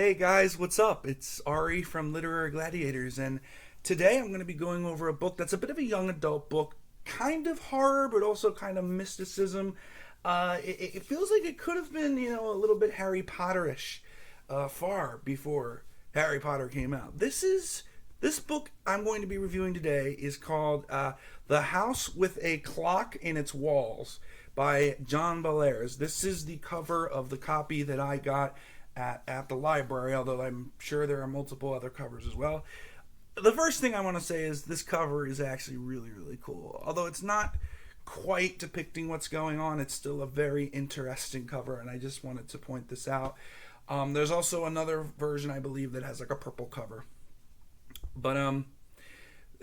Hey guys, what's up? It's Ari from Literary Gladiators, and today I'm going to be going over a book that's a bit of a young adult book, kind of horror, but also kind of mysticism. It feels like it could have been, a little bit Harry Potterish, far before Harry Potter came out. This book I'm going to be reviewing today is called "The House with a Clock in Its Walls" by John Bellairs. This is the cover of the copy that I got at the library, although I'm sure there are multiple other covers as well. The first thing I want to say is this cover is actually really, really cool. Although it's not quite depicting what's going on, it's still a very interesting cover, and I just wanted to point this out. There's also another version, I believe, that has like a purple cover. But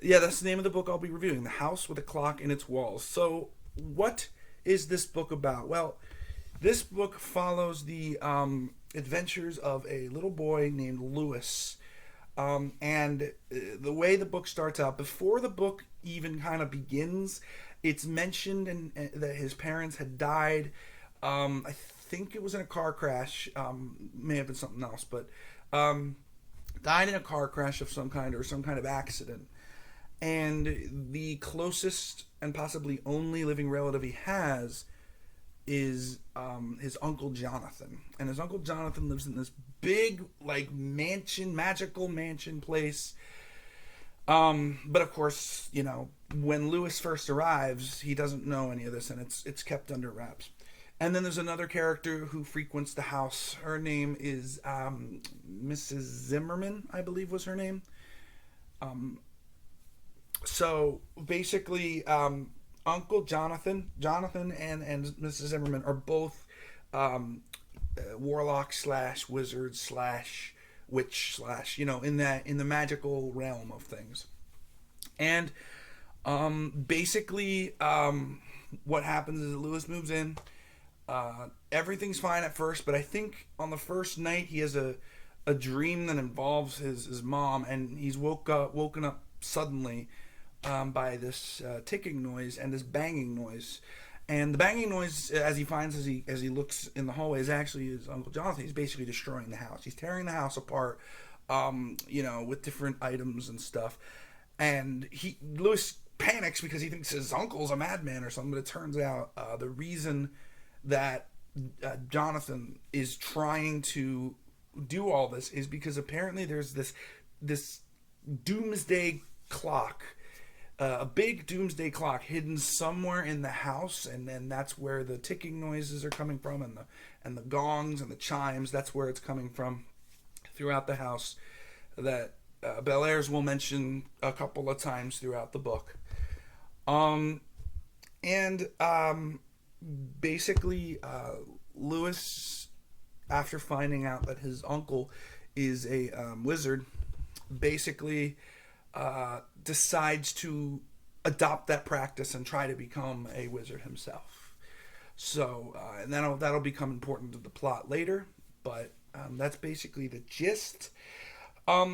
yeah, that's the name of the book I'll be reviewing, The House with a Clock in Its Walls. So, what is this book about? Well, this book follows the adventures of a little boy named Lewis. And the way the book starts out, before the book even kind of begins, it's mentioned that his parents had died. I think it was in a car crash. May have been something else, but died in a car crash of some kind or some kind of accident. And the closest and possibly only living relative he has is his uncle Jonathan, and his uncle Jonathan lives in this big like mansion, magical mansion place. But of course, when Lewis first arrives, he doesn't know any of this, and it's kept under wraps. And then there's another character who frequents the house. Her name is Mrs. Zimmerman, I believe was her name. So basically, Uncle Jonathan and Mrs. Zimmerman are both warlock slash wizard slash witch slash in the magical realm of things. And basically, what happens is Lewis moves in. Everything's fine at first, but I think on the first night he has a dream that involves his mom, and he's woken up suddenly by this ticking noise and this banging noise. And the banging noise, as he looks in the hallway, is actually his Uncle Jonathan. He's basically destroying the house. He's tearing the house apart, with different items and stuff. And Lewis panics because he thinks his uncle's a madman or something. But it turns out the reason that Jonathan is trying to do all this is because apparently there's this doomsday clock, a big doomsday clock hidden somewhere in the house, and then that's where the ticking noises are coming from, and the gongs and the chimes. That's where it's coming from throughout the house. That Bellairs will mention a couple of times throughout the book. Basically, Lewis, after finding out that his uncle is a wizard, basically decides to adopt that practice and try to become a wizard himself. So, and that'll become important to the plot later, but that's basically the gist.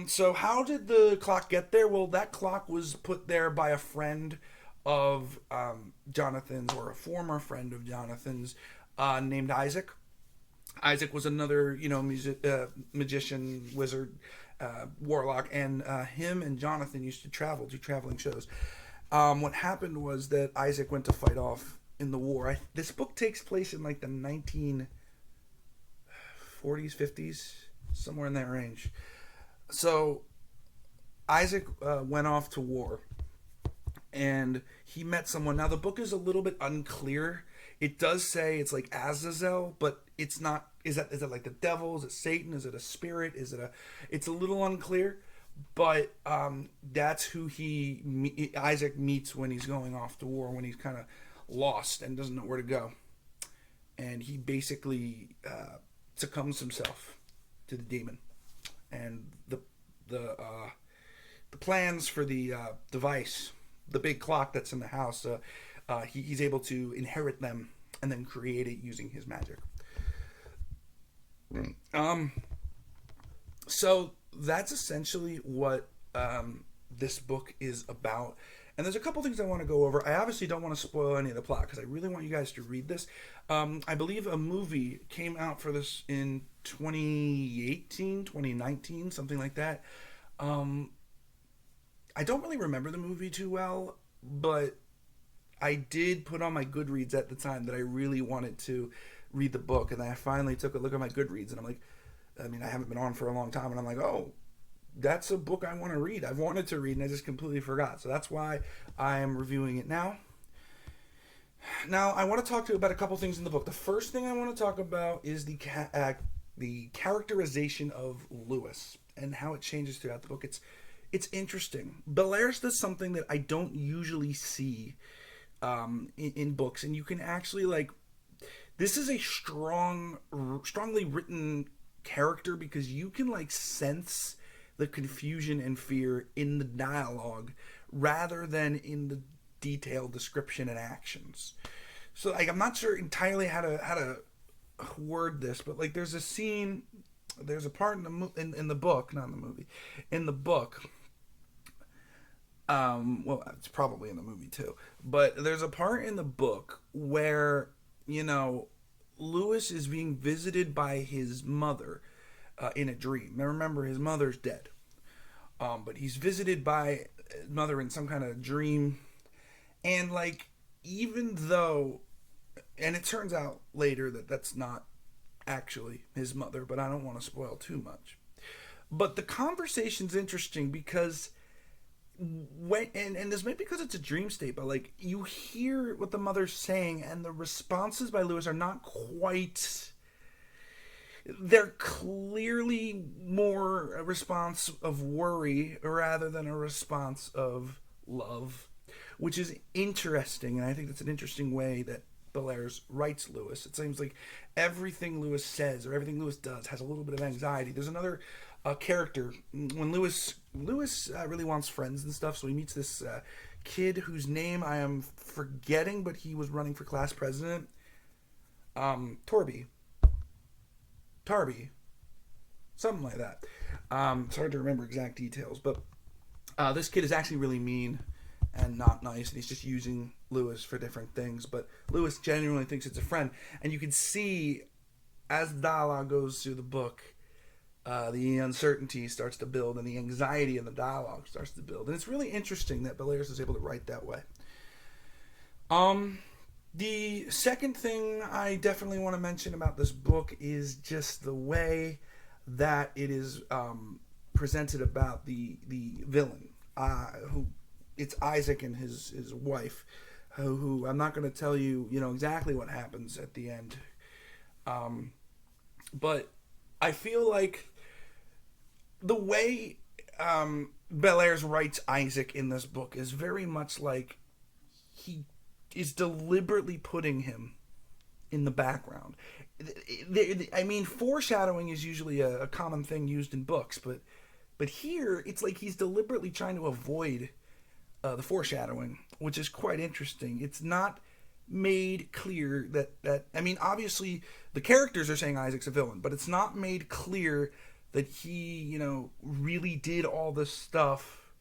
So how did the clock get there? Well, that clock was put there by a friend of Jonathan's, or a former friend of Jonathan's, named Isaac. Isaac was another, magician, wizard, warlock, and him and Jonathan used to travel, do traveling shows. What happened was that Isaac went to fight off in the war. This book takes place in like the 1940s, 50s, somewhere in that range. So Isaac went off to war, and he met someone. Now the book is a little bit unclear. It does say it's like Azazel, but it's not. Is that like the devil? Is it Satan? Is it a spirit? It's a little unclear, but that's who Isaac meets when he's going off to war, when he's kind of lost and doesn't know where to go, and he basically succumbs himself to the demon, and the plans for the device, the big clock that's in the house. He's able to inherit them and then create it using his magic. So that's essentially what this book is about. And there's a couple things I want to go over. I obviously don't want to spoil any of the plot because I really want you guys to read this. I believe a movie came out for this in 2018, 2019, something like that. Um, I don't really remember the movie too well, but I did put on my Goodreads at the time that I really wanted to read the book, and I finally took a look at my Goodreads, and I'm like, I mean, I haven't been on for a long time, and I'm like, oh, that's a book I want to read. I've wanted to read, and I just completely forgot. So that's why I am reviewing it now. Now, I want to talk to you about a couple things in the book. The first thing I want to talk about is the characterization of Lewis and how it changes throughout the book. It's interesting. Bellairs does something that I don't usually see in books, and you can actually like. This is a strongly written character because you can like sense the confusion and fear in the dialogue rather than in the detailed description and actions. So like I'm not sure entirely how to word this, but like there's a part in the book, not in the movie, in the book. Well, it's probably in the movie too, but there's a part in the book where Lewis is being visited by his mother in a dream. Now remember, his mother's dead, but he's visited by his mother in some kind of dream, and like even though, and it turns out later that that's not actually his mother, but I don't want to spoil too much. But the conversation's interesting because and this might be because it's a dream state, but like you hear what the mother's saying, and the responses by Lewis are not quite. They're clearly more a response of worry rather than a response of love, which is interesting, and I think that's an interesting way that Bellairs writes Lewis. It seems like everything Lewis says or everything Lewis does has a little bit of anxiety. There's another character when Lewis really wants friends and stuff, so he meets this kid whose name I am forgetting, but he was running for class president. Tarby, something like that. It's hard to remember exact details, but this kid is actually really mean and not nice, and he's just using Lewis for different things. But Lewis genuinely thinks it's a friend, and you can see as the dialogue goes through the book, the uncertainty starts to build, and the anxiety in the dialogue starts to build, and it's really interesting that Bellairs is able to write that way. The second thing I definitely want to mention about this book is just the way that it is presented about the villain, who it's Isaac and his wife, who I'm not going to tell you exactly what happens at the end, but I feel like the way Bellairs writes Isaac in this book is very much like he is deliberately putting him in the background. I mean, foreshadowing is usually a common thing used in books, but here it's like he's deliberately trying to avoid the foreshadowing, which is quite interesting. It's not made clear that I mean, obviously the characters are saying Isaac's a villain, but it's not made clear that he really did all this stuff,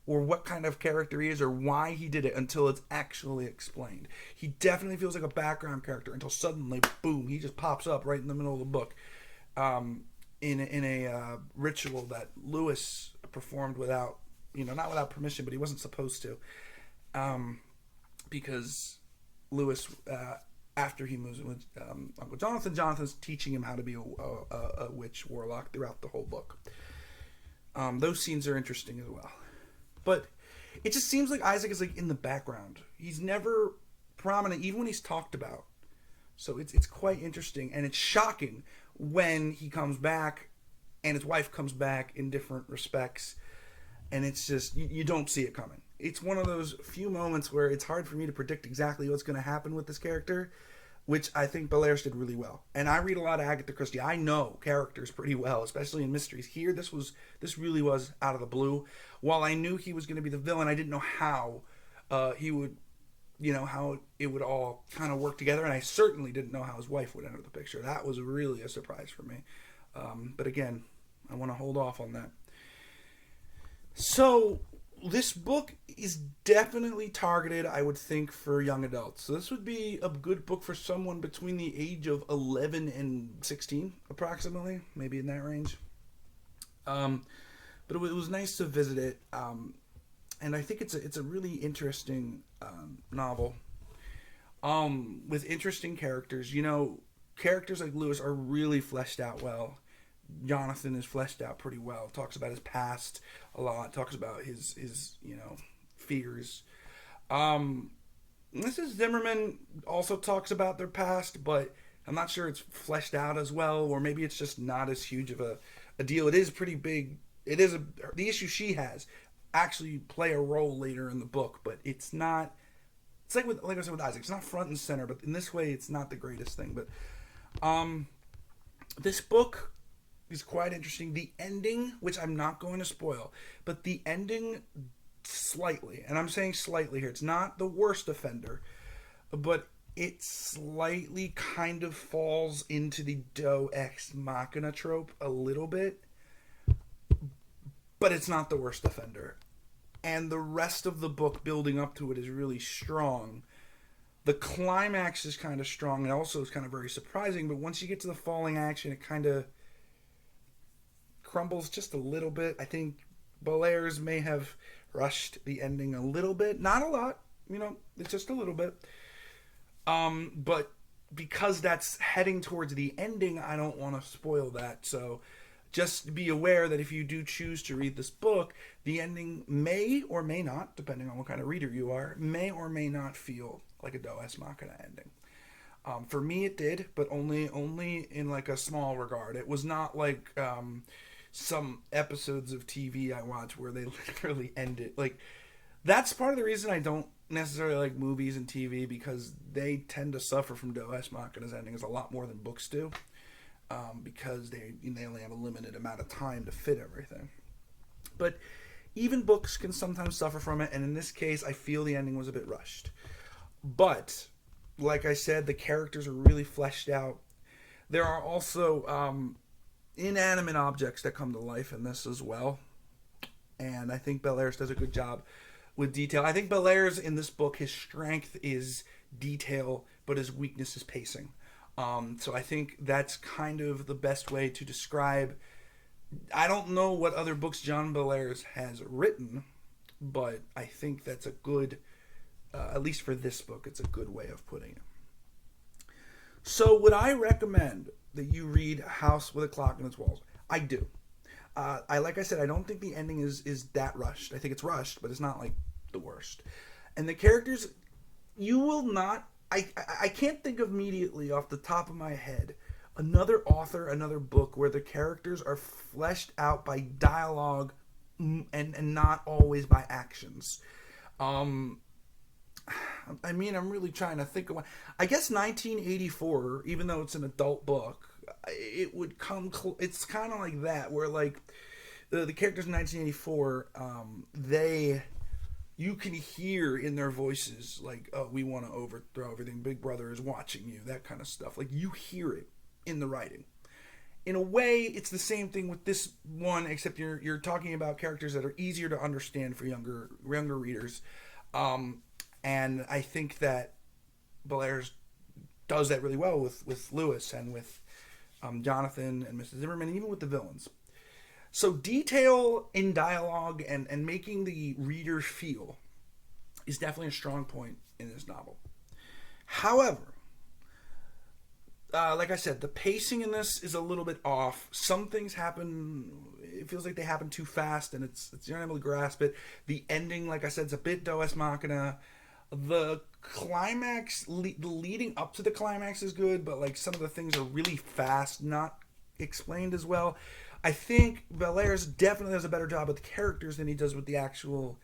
or what kind of character he is, or why he did it until it's actually explained. He definitely feels like a background character until suddenly, boom, he just pops up right in the middle of the book, in a ritual that Lewis performed without, not without permission, but he wasn't supposed to, because Lewis, after he moves in with Uncle Jonathan's teaching him how to be a witch warlock throughout the whole book. Those scenes are interesting as well. But it just seems like Isaac is like in the background. He's never prominent, even when he's talked about. So it's quite interesting, and it's shocking when he comes back, and his wife comes back in different respects, and it's just you don't see it coming. It's one of those few moments where it's hard for me to predict exactly what's going to happen with this character, which I think Bellairs did really well. And I read a lot of Agatha Christie. I know characters pretty well, especially in mysteries. Here, this really was out of the blue. While I knew he was going to be the villain, I didn't know how he would, how it would all kind of work together. And I certainly didn't know how his wife would enter the picture. That was really a surprise for me. But again, I want to hold off on that. So This book is definitely targeted, I would think, for young adults. So this would be a good book for someone between the age of 11 and 16, approximately, maybe in that range. Um, but it was nice to visit it, and I think it's a really interesting novel, with interesting characters. Characters like Lewis are really fleshed out well. Jonathan is fleshed out pretty well. Talks about his past a lot. Talks about his fears. Um, Mrs. Zimmerman also talks about their past, but I'm not sure it's fleshed out as well, or maybe it's just not as huge of a deal. It is pretty big. It is the issue she has actually play a role later in the book, but it's not. It's like I said with Isaac. It's not front and center, but in this way, it's not the greatest thing. But um, this book is quite interesting. The ending, which I'm not going to spoil, but the ending slightly, and I'm saying slightly here, it's not the worst offender, but it slightly kind of falls into the Deus Ex Machina trope a little bit, but it's not the worst offender. And the rest of the book building up to it is really strong. The climax is kind of strong and also is kind of very surprising, but once you get to the falling action, it kind of crumbles just a little bit. I think Bellairs may have rushed the ending a little bit. Not a lot, it's just a little bit. But because that's heading towards the ending, I don't want to spoil that. So just be aware that if you do choose to read this book, the ending may or may not, depending on what kind of reader you are, may or may not feel like a Deus Ex Machina ending. For me, it did, but only in like a small regard. It was not like some episodes of TV I watch where they literally end it. Like, that's part of the reason I don't necessarily like movies and TV, because they tend to suffer from Deus Ex Machina's endings a lot more than books do, because they only have a limited amount of time to fit everything. But even books can sometimes suffer from it, and in this case, I feel the ending was a bit rushed. But, like I said, the characters are really fleshed out. There are also inanimate objects that come to life in this as well. And I think Bellairs does a good job with detail. I think Bellairs in this book, his strength is detail, but his weakness is pacing. So I think that's kind of the best way to describe. I don't know what other books John Bellairs has written, but I think that's a good, at least for this book, it's a good way of putting it. So would I recommend that you read House with a Clock in Its Walls? I do. Like I said, I don't think the ending is that rushed. I think it's rushed, but it's not like the worst. And the characters, you will not. I can't think of immediately off the top of my head another author, another book where the characters are fleshed out by dialogue and not always by actions. I'm really trying to think of one. I guess 1984, even though it's an adult book, it would come. It's kind of like that, where like the characters in 1984, you can hear in their voices like, "Oh, we want to overthrow everything. Big Brother is watching you." That kind of stuff. Like, you hear it in the writing. In a way, it's the same thing with this one, except you're talking about characters that are easier to understand for younger readers. And I think that Bellairs does that really well with Lewis and with Jonathan and Mrs. Zimmerman, and even with the villains. So detail in dialogue and making the reader feel is definitely a strong point in this novel. However, like I said, the pacing in this is a little bit off. Some things happen, it feels like they happen too fast, and you're not able to grasp it. The ending, like I said, is a bit Deus Ex Machina. The climax, the leading up to the climax is good, but like some of the things are really fast, not explained as well. I think Bellairs definitely does a better job with the characters than he does with the actual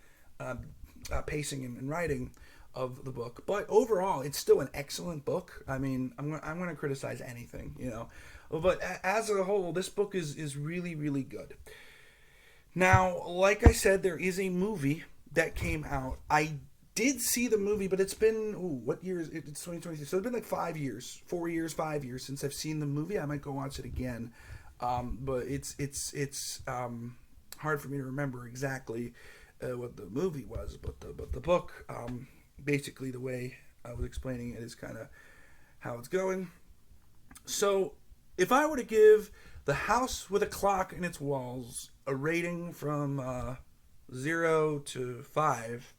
pacing and writing of the book. But overall, it's still an excellent book. I mean, I'm going to criticize anything, But as a whole, this book is really, really good. Now, like I said, there is a movie that came out. I did see the movie, but it's been, what year is it? It's 2023. So it's been like 5 years, 4 years, 5 years since I've seen the movie. I might go watch it again. But it's hard for me to remember exactly what the movie was, but the book, basically the way I was explaining it is kind of how it's going. So, if I were to give The House with a Clock in Its Walls a rating from 0 to 5,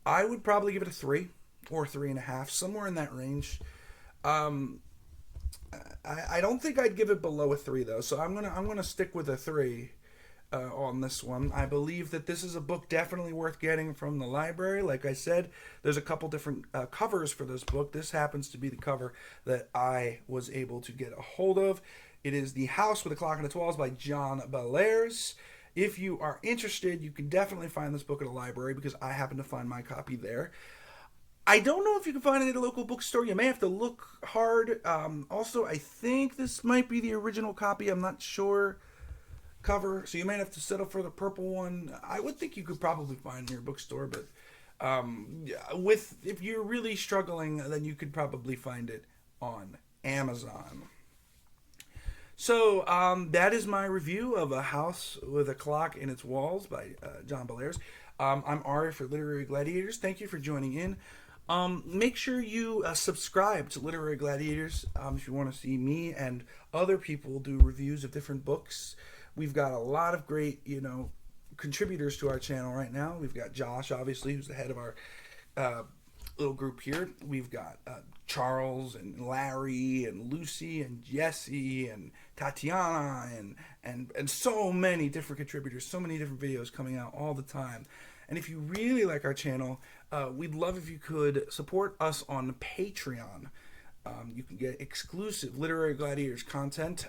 I would probably give it a 3 or 3.5, somewhere in that range. Um, I don't think I'd give it below a 3 though, so I'm gonna stick with a 3 on this one. I believe that this is a book definitely worth getting from the library. Like I said, there's a couple different covers for this book. This happens to be the cover that I was able to get a hold of. It is The House with a Clock on Its Walls by John Bellairs. If you are interested, you can definitely find this book at a library because I happen to find my copy there. I don't know if you can find it at a local bookstore. You may have to look hard. Also, I think this might be the original copy. I'm not sure cover, so you might have to settle for the purple one. I would think you could probably find it in your bookstore, but with if you're really struggling, then you could probably find it on Amazon. So that is my review of A House with a Clock in Its Walls by John Bellairs. I'm Ari for Literary Gladiators. Thank you for joining in. Make sure you subscribe to Literary Gladiators if you want to see me and other people do reviews of different books. We've got a lot of great, contributors to our channel right now. We've got Josh, obviously, who's the head of our little group here. We've got Charles and Larry and Lucy and Jesse and Tatiana and so many different contributors, so many different videos coming out all the time. And if you really like our channel, we'd love if you could support us on Patreon. You can get exclusive Literary Gladiators content,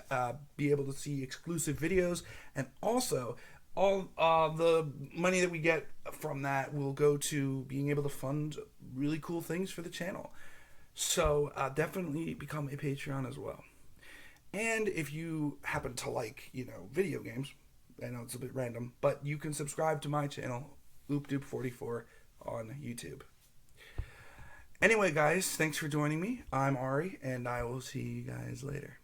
be able to see exclusive videos, and also all the money that we get from that will go to being able to fund really cool things for the channel. So definitely become a Patreon as well. And if you happen to like, video games, I know it's a bit random, but you can subscribe to my channel, OopDoop44, on YouTube. Anyway, guys, thanks for joining me. I'm Ari, and I will see you guys later.